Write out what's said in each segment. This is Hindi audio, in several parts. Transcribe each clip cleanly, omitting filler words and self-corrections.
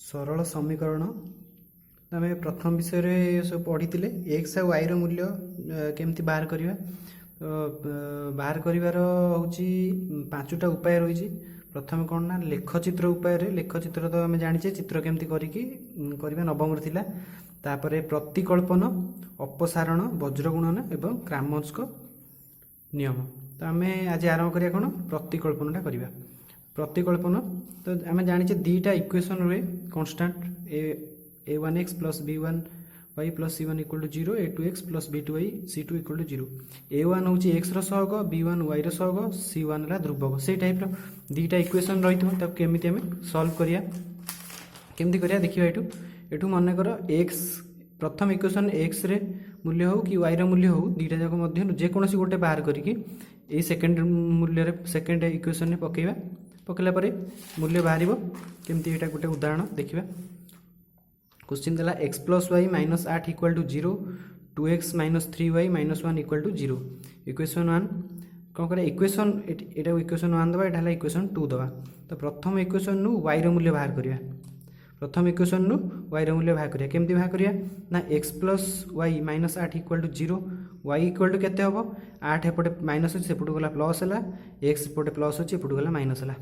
सरल समीकरण आम प्रथम विषय सब पढ़ी एक्स आउ वाई मूल्य केमती बाहर करवा तो बाहर कर पांचटा उपाय रही। प्रथम कौन ना लेखचित्र उपाय लेखचित्र तो आम जाने चित्र केमती करवा नवम तापर प्रतिकल्पन अपसारण वज्रगुणन एवं क्रामर्सक नियम। तो आम आज आरंभ करिया कौन प्रतिकल्पनटा करवा। प्रतिकल्पन तो आम जाने दुईटा इक्वेशन रुए constant a one x plus b one y plus c one equal to zero a two x plus b two y c two equal to zero. A one हूँ एक्स सहग बी वन वाई सहग सी वन है ध्रुवक से टाइप दुईटा इक्वेशन रही केमी आम सल्व करिया केमती करिया देखिए एठू मनकर एक्स प्रथम इक्वेशन एक्स रे मूल्य हो कि वाई मूल्य हो दुईटा जाक मध्य जेकोसी गोटे बाहर करके सेकेंड मूल्य सेकेंड इक्वेशन में पकेबा पकेला परे मूल्य बाहर केमती एटा गोटे उदाहरण देखिबा। क्वेश्चन देला x plus y minus 8 equal to zero 2x minus 3y minus 1 equal to zero. Equation 1 कौन करें इक्वेशन एटा इक्वेशन 1 दबा एटा इक्वेशन 2 दबा। तो प्रथम इक्वेशन नु y रो मूल्य बाहर करिया। प्रथम इक्वेशन नु y रो मूल्य बाहर करिया केमती बाहर करिया ना x plus y minus 8 equal to zero y equal to केते हबो 8 एपटे माइनस अछि सेपटू गला प्लस हला x एपटे प्लस अछि एपटू गला माइनस हला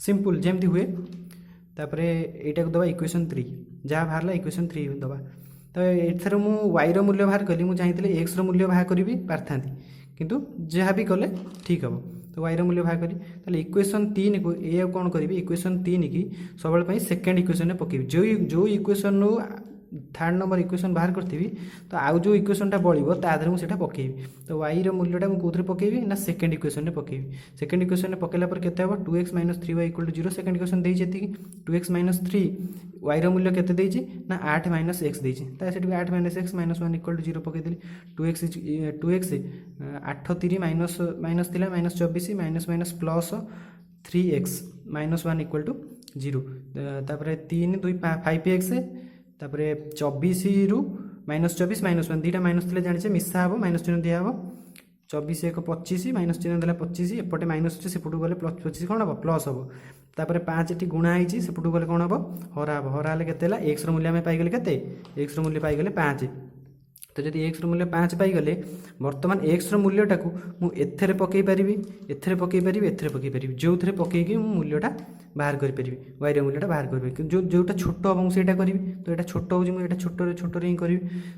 सिंपल जेमती हुए। तापर एटा को दबा इक्वेशन 3 जहाँ बाहर इक्वेशन 3 दबा। तो एथर मु y रो मूल्य बाहर कली मु चाहिए x रो मूल्य बाहर करी पारथांती किंतु जहाँ भी कले ठीक हम। तो y रो मूल्य बाहर करी ताले इक्वेशन 3 को ए कौन करी इक्वेशन 3 की सब सेकेंड इक्वेशन में पकेबी जो इक्वेशन नु थर्ड नंबर इक्वेशन बाहर करती तो आउ जो इक्वेशनटा बड़ो तादर मुझे पकेबी। तो वाई रो मूल्यटा मुझे पकेबी ना सेकेंड इक्वेशन में पकेबी। सेकेंड इक्वेशन में पकेला पर केते हबो 2x minus 3y equal to zero second equation देइछि एतिकी 2x माइनस 3 वाई रो मूल्य केते देइछि ना 8 माइनस x देइछि ता सेठी 8 minus x minus 1 equal to zero पके देली 2x 8 3 माइनस माइनस थिला minus 24 minus minus plus 3x minus 1 equal to zero. तापर 3 2 5x तापर 24 रु माइनस 24 माइनस 1 दुईटा माइनस थे जाने मिसा हम माइनस चिन्ह दिया हम 24 एक 25 माइनस चिन्ह देला 25 एपटे माइनस अच्छे सेपटू गले प्लस 25 कौन हम प्लस हम। तापर 5 ये गुणा होती सेपटू गले कौन हम हरा हम हरा हेल्ले के एक्स मूल्य आम पाइगले के एक्स मूल्य पाइगले 5। तो जब एक्स मूल्य 5 पाइगले बर्तमान एक्स मूल्यटा को मुझे पकई पारि एथे पकई पारि एथे पकई पारि जो थे पकईकि मूल्यटा बाहर करी वाई मूल्यटा बाहर करी जोटा छोट हम से करी। तो यहाँ छोट हो छोट हिं करी।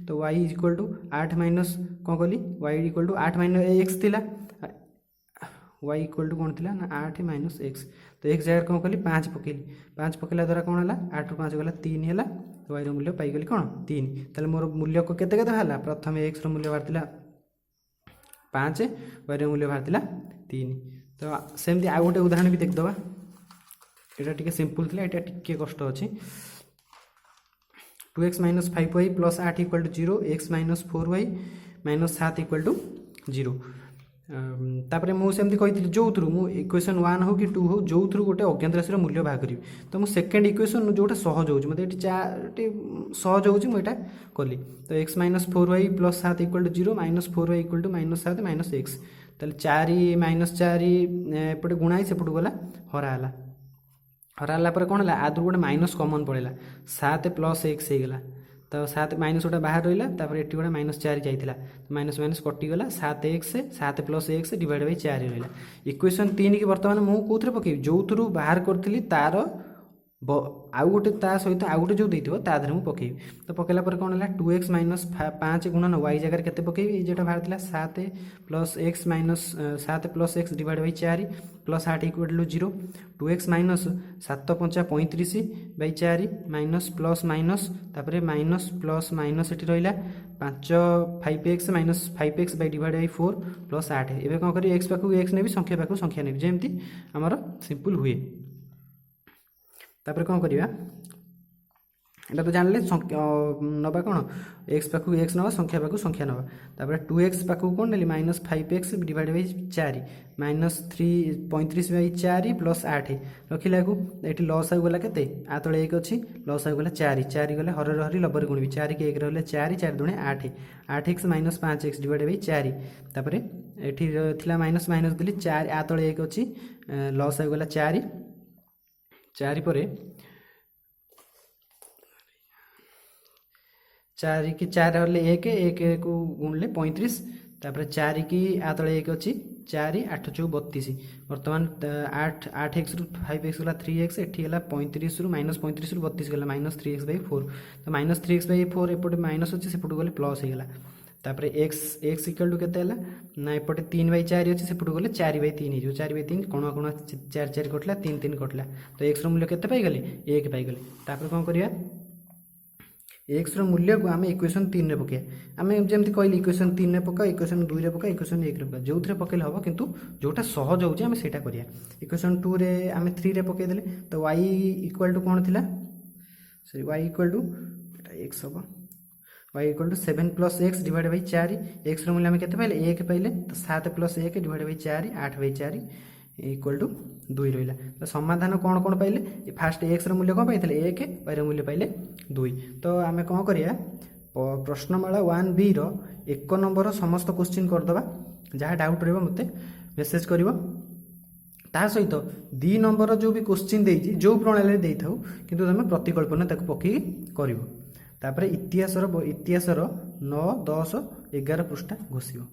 तो वाई इक्वल टू 8 माइनस कौन कली y equal to 8 minus x थिला वाई इक्वल टू कौन थी ना 8 माइनस एक्स। तो एक्स जगह कौन कली 5 पकेली 5 पकेला द्वारा कौन है 8 रु 5 गला 3 है वाई मूल्य पाइगली कौन 3। ताले मोर मूल्य को केते बाहर प्रथम एक्स मूल्य बाहर 5 वाई मूल्य बाहर 3। तो सेमती आउ गोटे उदाहरण भी देखिदबा एटा टिके सिंपल थिला एटा टिके कष्ट अछि 2x minus 5y plus 8 equal to zero x minus 4y minus 7 equal to zero. तापर मुझे कही जो थ्रु मु इक्वेशन 1 हो कि 2 हो जो थ्रु गोटे अज्ञात राशि मूल्य बाहर करी। तो मुझे सेकेंड इक्वेशन जोटा सहज हो मतलब सहज हो कली। तो x minus 4y plus 7 equal to zero minus 4y equal to minus 7 minus x। ताले 4 माइनस 4 एपटे गुणा सेपटू गला हरा हराला कौन है आदर गोटे माइनस कमन पड़ेगा 7 प्लस एक्स होगा। तो 7 माइनस गोटे बाहर रहा तापर एटी गोटे माइनस 4 जाइला माइनस माइनस कटिगला 7 प्लस एक्स डिवाइड बाई 4 रहा। इक्वेशन 3 की बर्तमान मुझे पकेबी जो थ्रु बाहर करी तार आउ गोटे सहित आउ गोटे जो देते तादेह मुझे पकेबी। तो पकेला पर कौन है 2x माइनस 5 गुणन वाई जगह के पकेबी जोटा बाहर 7 plus x minus 7 plus x divide by 4 plus 8 equal to zero 2x minus 7 5 35 by 4 minus plus minus तापर माइनस प्लस माइनस ये रहा 5x minus 5x by divide by 4 plus 8 एवं कौन करी एक्स पाखु एक्स नेबी संख्या पाखु संख्या नेबी जेमती आमर सिंपल हुए। तापर कौन करिया एटा तो जानले नबा कौन एक्स पाखु एक्स नवा संख्या पाखु संख्या नवा। तापर 2x पाखु कौन नेली minus 5x divide by 4 minus 35 by 4 plus 8 रखिला को ये लस आगला के आ तले 1 अच्छी लस आगला 4 गले हर हरी लबर गुणबी 4 के 1 रहा 4 4 दुणे 8 8x minus 5x divide by 4 तापर ये माइनस माइनस देली 4 आ तले 1 अच्छी लस आगला 4 पर चार कि चार हेल्ले एक एक को गुणिले 35 तापर चार कि आ तले एक अच्छी 4 8 चौ 32 बर्तमान 8 8x रु 5x गला 3x एठी गला 35 रु माइनस 35 रु 32 गला माइनस 3x/4 तो माइनस 3x/4 एपटे माइनस अच्छे सेपटू गले प्लस हो गला तापर x इक्वल टू केते हला ना एपटे 3/4 अच्छे सेपटू गले 4/3 हो 4/3 कोण कोण 4 4 कटला 3 3 कटला तो x रो मूल्य केते पाई गले 1 पाई गले तापर कोन करिया एक्स मूल्य को आम इक्वेशन 3 रे पकाइए आम जमी कहली इक्वेशन 3 रे पका इक्वेशन 2 रे पका इक्वेशन 1 रे पका जो थे पकड़े हम किंतु जोटा सहज होचे आम सेटा करिया इक्वेशन 2 रे आम 3 रे पकई देले तो y इक्वल टू कौन थिला sorry y equal to x हम y equal to 7 plus x divide by 4 x मूल्य आम केते पाइले 1 पाइले तो 7 plus 1 divide by 4 8/4 equal to 2 रहा तो समाधान कौन कौन पाइले फास्ट एक्स मूल्य कौन पाइले 1 y मूल्य पाइले 2 तो आम कौन करिया प्रश्नमाला 1B रो 1 नंबर समस्त क्वेश्चन करदबा जहाँ डाउट रहिबो मते मेसेज करिवो ता सहित 2 नंबर जो भी क्वेश्चन देइछि जो प्रणाली देइ थाउ किंतु तमे प्रतिकल्पना ताको पकी करिवो तापर इतिहासर 9 10 11 पृष्ठा घोषिवो।